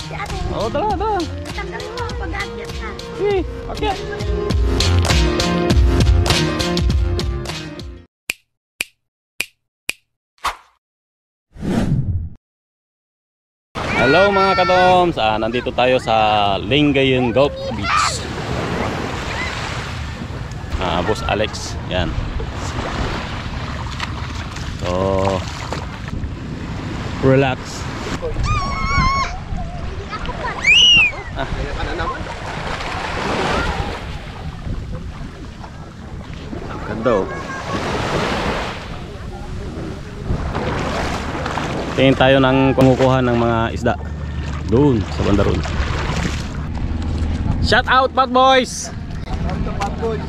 Oo, tara, tara. Tanggalin mo ang pag-akyat na. Sige, akyat. Hello mga kadoms, nandito tayo sa Lingayen Golf Beach. Boss Alex, yan. So, relax. Ganda oh. Tingin tayo ng kumukuha ng mga isda doon sa banda roon. Shout out Bad Boys!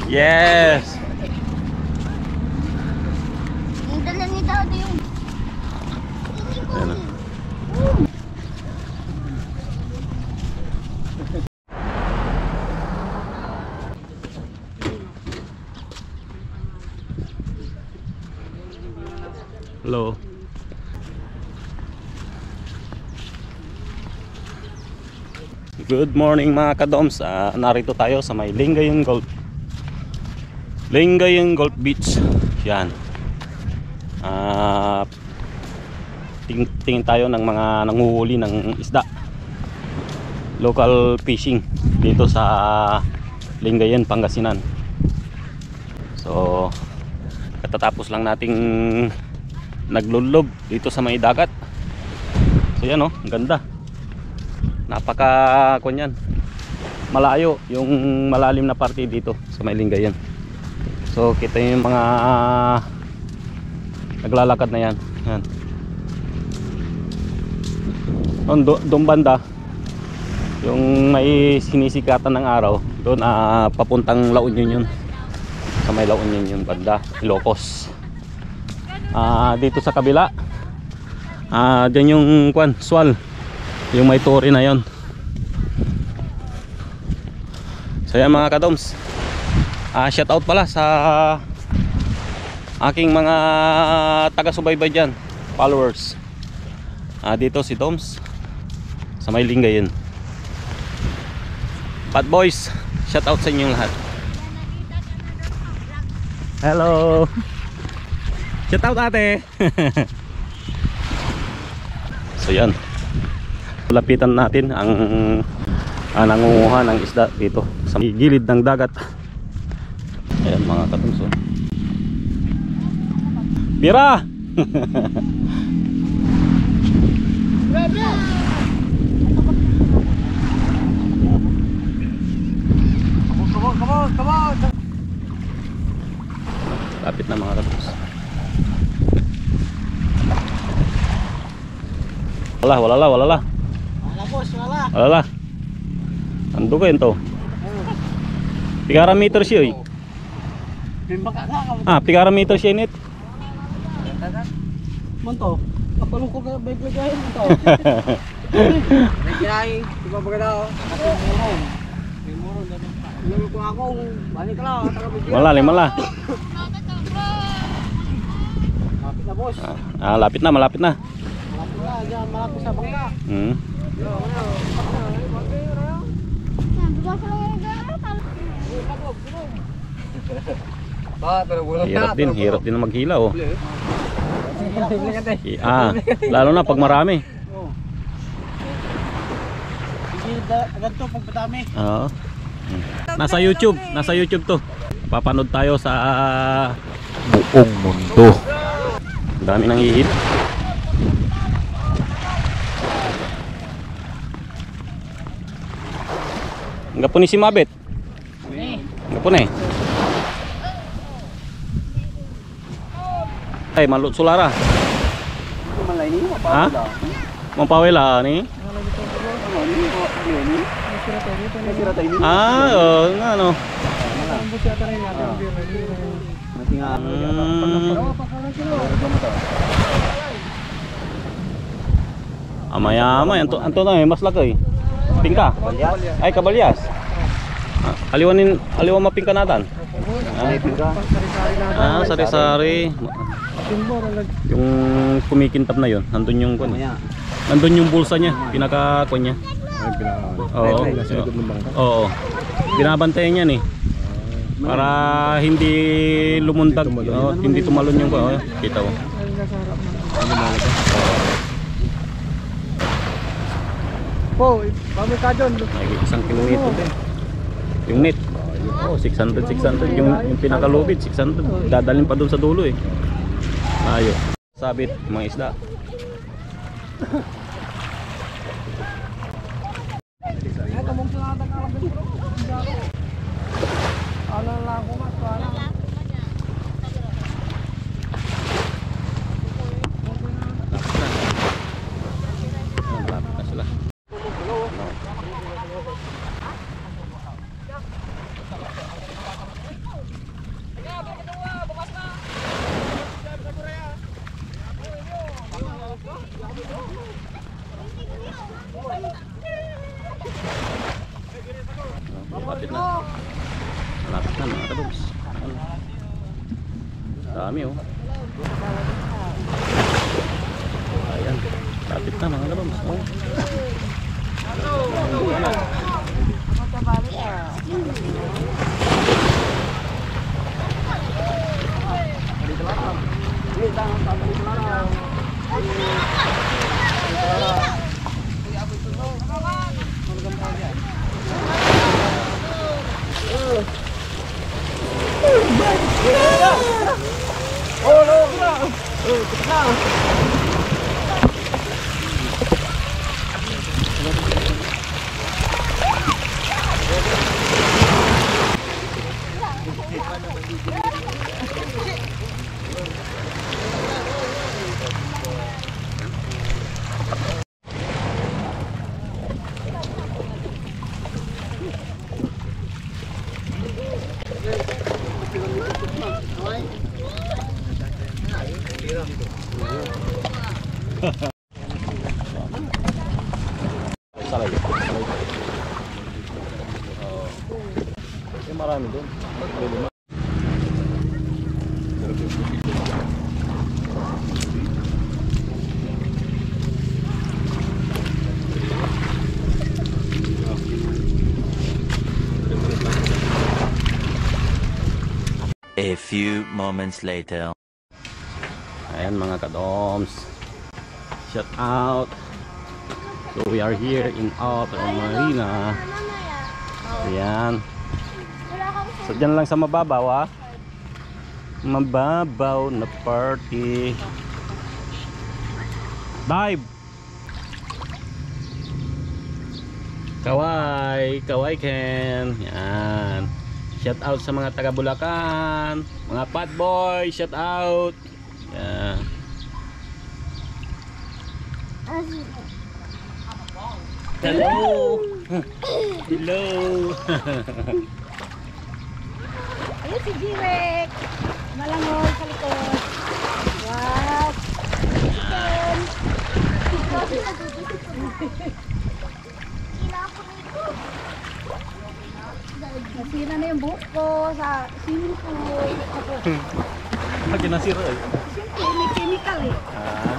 Yes! Yung dala ni Daddy yung... Ayan. Hello. Good morning mga kadoms. Narito tayo sa may Lingayen Golf Beach. Yan. Tingin tayo ng mga nanguhuli ng isda. Local fishing dito sa Lingayen, Pangasinan. So, katatapos lang nating naglululob dito sa may dagat. So yan oh, ang ganda. Napaka kunyan. Malayo yung malalim na parte dito sa may Lingayen. So kita yung mga naglalakad na yan. Yan. Doon banda yung may sinisikatan ng araw, doon papuntang La Union yun. Sa may La Union yun banda, Ilocos. Dito sa kabila dyan yung Swal, yung may tore na yon. So yan mga kadoms, shout out pala sa aking mga taga-subaybay dyan, followers. Dito si Toms sa may Lingayen. Bad Boys, shout out sa inyong lahat. Hello. Shout out ate. So yan, lapitan natin ang nangunguha ng isda dito sa gilid ng dagat. Ayan mga katumso. Pira! Come on. Lapit na mga katumso. Wala. Wala boss, wala. Ando ko ito. Pigara meter siya eh. Pigara meter siya init. Manto, kapalong ko ka bigay ito. Bigay, iba ba daw? Meron ko ako, balik lang, wala. Lapit na boss. Lapit na, malapit na. Malapit sa bangka. Hirap din na maghila oh. Lalo na pag marami. Ganito pag madami. Oo. Nasa YouTube to. Papanood tayo sa buong mundo. Ang dami nang hihit. Enggak po ni si Mabet. Enggak po ni. Ay, malut sulara. Ha? Mampawela ni. Ano? Amay-amay, anto na mas lagay. Pingka? Ay, kabalyas. Aliwan mapingka natin. Sari-sari. Yung kumikintab na yon, nandun yung bulsa niya, pinaka-kuan niya. Oo. Oo. Binabantayan yan eh. Para hindi lumundag, hindi tumalon yung kita mo. Po, kami ka dyan. May isang kilometro din. Yung net. Oh, 600. Yung pinakalubid, 600. Dadalhin pa doon sa dulo eh. Ayo. Sabit, mga isda. Malapit na sila. Malapit na. Malapit na mga kadogs. Dami oh. Ayan. Malapit na mga kadogs. Oh. Salay. Marami doon. A few moments later. Ayan mga kadoms. Shout out. So we are here in Outer Marina. Ayan. So dyan lang sa mababaw ah. Mababaw na party. Dive. Kawai, Kawai Ken. Yan. Shout out sa mga taga Bulacan, mga Pat Boy, shout out. Yan. Hello. Hello. Ayun si Jirek. Malangoy sa likod. Wow. Chicken. Nasira na yung buhok ko sa swimming pool. Lagi nasira eh. Siyempre, may chemical eh. Ah.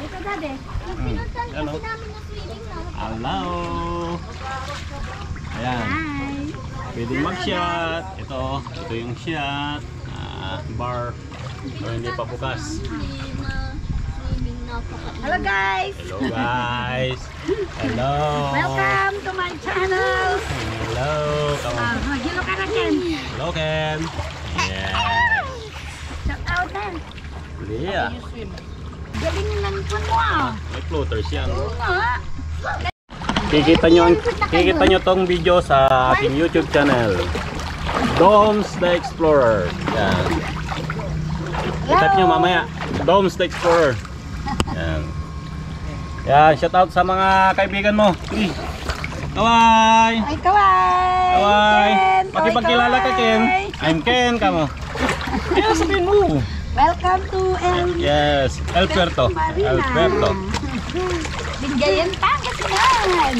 Ito dade. Pinuntan kasi namin na swimming na. Hello. Ayan. Hi. Pwede mag-shot. Ito yung shot. Bar. So hindi pa bukas. Hello guys. Hello guys. Hello. Welcome to my channel. Hello. Hello ka na Ken. Hello Ken. Yeah. Shout out Ken. Yeah. Galing lang po mo ah. May floaters yan. Oo nga. Kikita nyo tong video sa aking YouTube channel. Doms the Explorer. Yan. Type nyo mamaya. Doms the Explorer. Yan. Yan, shout out sa mga kaibigan mo. Kawai! Ay, kawai! Kawai! Ken! Pakipagkilala ka Ken. I'm Ken kamo. Kaya sabihin mo. Welcome to Yes, Alberto. Alberto. Bingayan Pangasinan.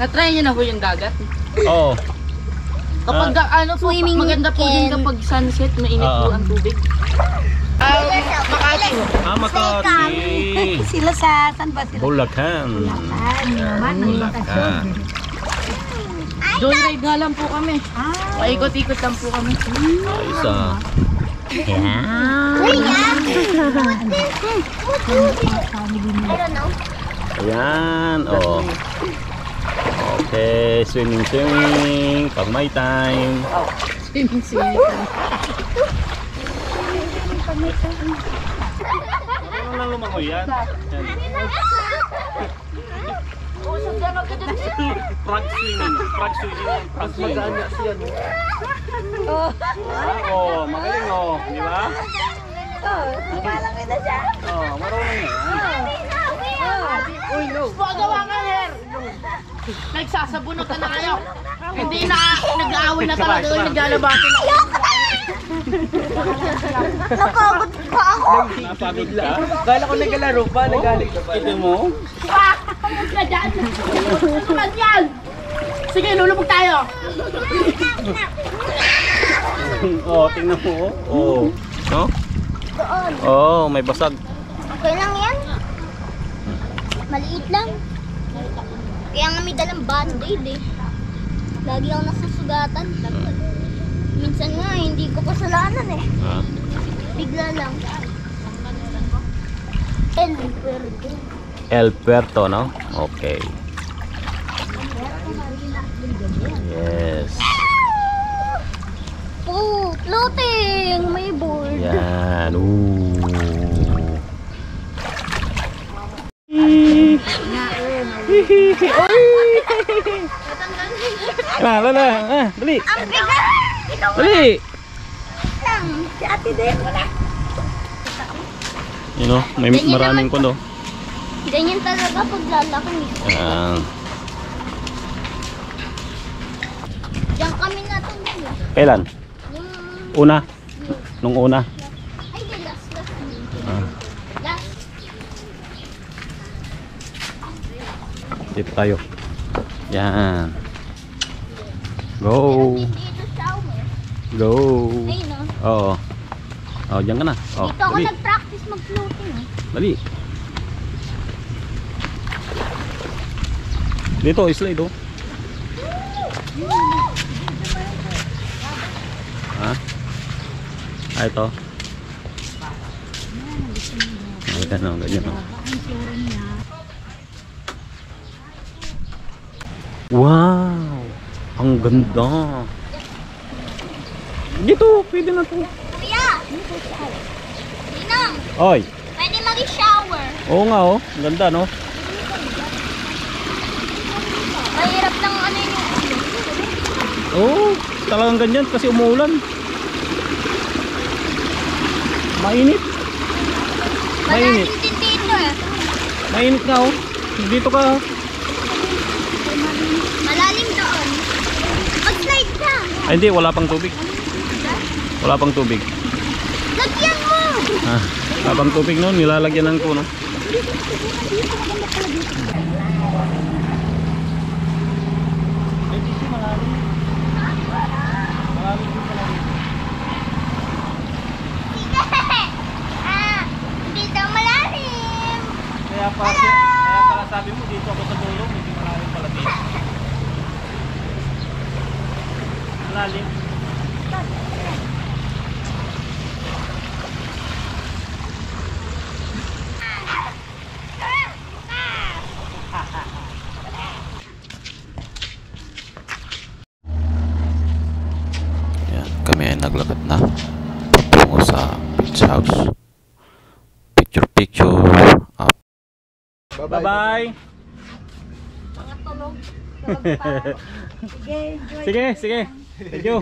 Na-try niyo na po yung dagat? Oo. Kapag ano po, maganda po din kapag sunset, mainit po ang tubig. Makati. Makati. Sila sa, saan ba sila? Bulacan. Bulacan. Joyride nga lang po kami. Paikot-ikot lang po kami. Isa. Ayan. Oh. Okay. Swimming. Pag may time. Ano lang lumangoy yan? Frog swimming. Oh, magaling oh. Di ba? Malamig na siya. Oh, marunong na yan. Uy, no. Pagawa nga, Her. Nagsasabunot na kayo. Hindi na nag-aaway na talaga yung naglalabasan na. Nakagod pa ako. Napagod ka? Kala ko naglalaro pa, nagaling na pa. Ito mo? Huwag ka dyan. Huwag yan. Sige, lulubog tayo. Oh, tingnan mo. Oh. No? Doon. Oh, may basag. Okay lang yan. Maliit lang. Kaya nga may dalang band-aid eh. Lagi ako nasusugatan. Minsan nga hindi ko kasalanan eh. Ah. Bigla lang. El Puerto, no? Okay. Yes. Oh, floating! May board. Yan. Ooh. Dali. Ang bigat! Ikaw Dali. lang. Si ate din wala. You know, may maraming kondo. Ganyan talaga pag lalaki. Yan. Diyan kami natunggal. Kailan? Yung... Una? Nung una? Ay, di last. Ah. Last. Dito tayo. Yan. Go. Dito shower. Go. Ayun no. Oo. Oh, diyan ka na. Oh, Dito ako dali. nag-practice mag-floating. Dali. Dito, slide oh. Ha? Ah, ito. Ay, ganyan, ganyan. Wow! Ang ganda! Dito, pwede na to. Kuya! Ninang! Oy! Pwede mag-shower. Oo nga oh, ang ganda no? Mahirap lang ano yung... Oo, talagang ganyan kasi umuulan. Mainit. Mainit. Malalim din dito eh. Mainit nga oh. Dito ka. Malalim doon. Mag-slide ka. Ay hindi, wala pang tubig. Wala pang tubig. Lagyan mo! Ah, wala pang tubig noon, nilalagyanan ko no. Sige! Ah, hindi daw malalim. Kaya pala sabi mo dito ako sa dulo, hindi malalim pala dito. Malalim. Yan, kami ay naglakad na patungo sa beach house. Picture up. Bye-bye. Mga tulog. Sige, enjoy. Sige. Thank you.